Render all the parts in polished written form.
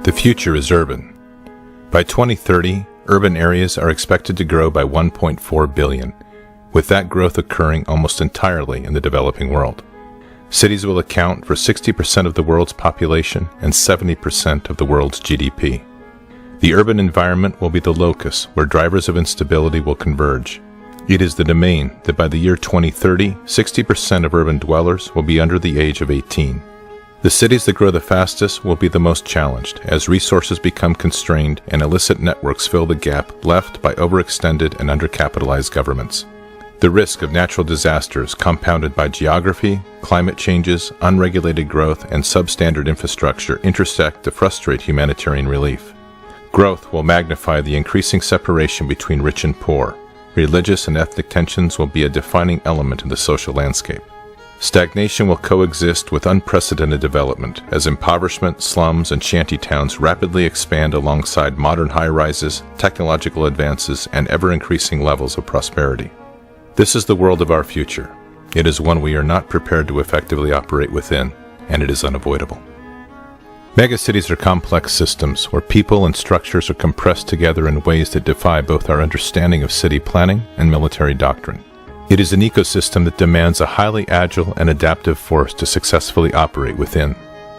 The future is urban. By 2030, urban areas are expected to grow by 1.4 billion, with that growth occurring almost entirely in the developing world. Cities will account for 60% of the world's population and 70% of the world's GDP. The urban environment will be the locus where drivers of instability will converge. It is the domain that by the year 2030, 60% of urban dwellers will be under the age of 18. The cities that grow the fastest will be the most challenged as resources become constrained and illicit networks fill the gap left by overextended and undercapitalized governments. The risk of natural disasters compounded by geography, climate changes, unregulated growth, and substandard infrastructure intersect to frustrate humanitarian relief. Growth will magnify the increasing separation between rich and poor. Religious and ethnic tensions will be a defining element in the social landscape. Stagnation will coexist with unprecedented development as impoverishment, slums, and shantytowns rapidly expand alongside modern high-rises, technological advances, and ever-increasing levels of prosperity. This is the world of our future. It is one we are not prepared to effectively operate within, and it is unavoidable. Megacities are complex systems where people and structures are compressed together in ways that defy both our understanding of city planning and military doctrine. It is an ecosystem that demands a highly agile and adaptive force to successfully operate within.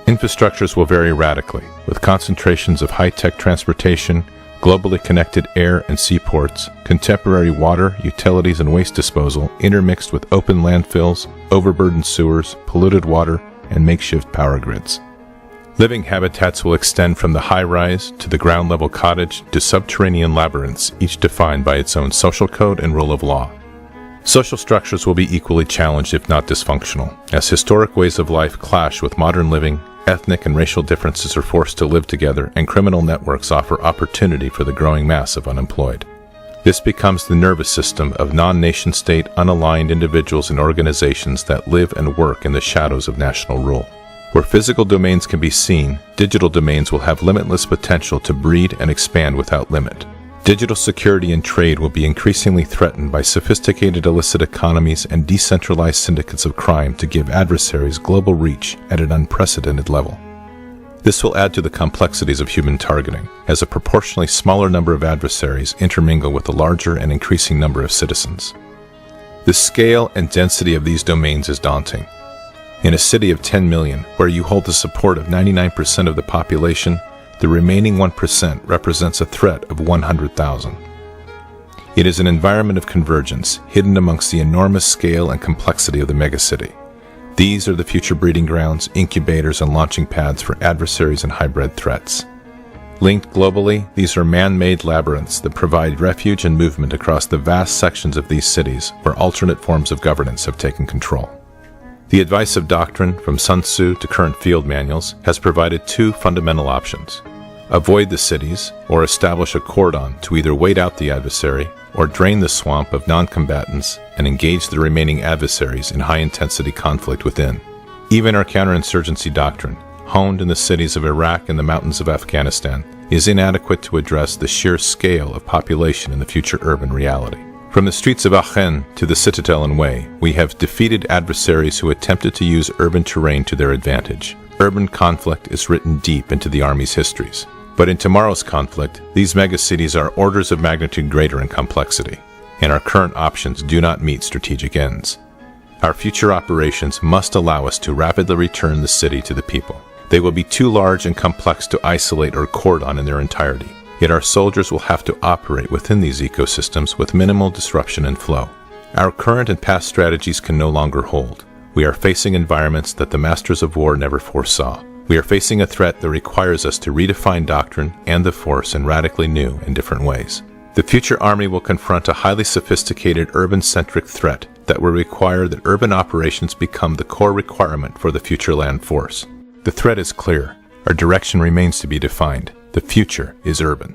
Infrastructures will vary radically, with concentrations of high-tech transportation, globally connected air and seaports, contemporary water, utilities, and waste disposal intermixed with open landfills, overburdened sewers, polluted water, and makeshift power grids. Living habitats will extend from the high-rise to the ground-level cottage to subterranean labyrinths, each defined by its own social code and rule of law. Social structures will be equally challenged if not dysfunctional, as historic ways of life clash with modern living, ethnic and racial differences are forced to live together, and criminal networks offer opportunity for the growing mass of unemployed. This becomes the nervous system of non-nation-state, unaligned individuals and organizations that live and work in the shadows of national rule. Where physical domains can be seen, digital domains will have limitless potential to breed and expand without limit. Digital security and trade will be increasingly threatened by sophisticated illicit economies and decentralized syndicates of crime to give adversaries global reach at an unprecedented level. This will add to the complexities of human targeting, as a proportionally smaller number of adversaries intermingle with a larger and increasing number of citizens. The scale and density of these domains is daunting. In a city of 10 million, where you hold the support of 99% of the population, the remaining 1% represents a threat of 100,000. It is an environment of convergence, hidden amongst the enormous scale and complexity of the megacity. These are the future breeding grounds, incubators, and launching pads for adversaries and hybrid threats. Linked globally, these are man-made labyrinths that provide refuge and movement across the vast sections of these cities where alternate forms of governance have taken control. The advice of doctrine, from Sun Tzu to current field manuals, has provided two fundamental options. Avoid the cities, or establish a cordon to either wait out the adversary, or drain the swamp of non-combatants and engage the remaining adversaries in high-intensity conflict within. Even our counterinsurgency doctrine, honed in the cities of Iraq and the mountains of Afghanistan, is inadequate to address the sheer scale of population in the future urban reality. From the streets of Aachen to the Citadel and Way, we have defeated adversaries who attempted to use urban terrain to their advantage. Urban conflict is written deep into the Army's histories. But in tomorrow's conflict, these megacities are orders of magnitude greater in complexity, and our current options do not meet strategic ends. Our future operations must allow us to rapidly return the city to the people. They will be too large and complex to isolate or cordon in their entirety. Yet our soldiers will have to operate within these ecosystems with minimal disruption and flow. Our current and past strategies can no longer hold. We are facing environments that the masters of war never foresaw. We are facing a threat that requires us to redefine doctrine and the force in radically new and different ways. The future Army will confront a highly sophisticated urban-centric threat that will require that urban operations become the core requirement for the future land force. The threat is clear. Our direction remains to be defined. The future is urban.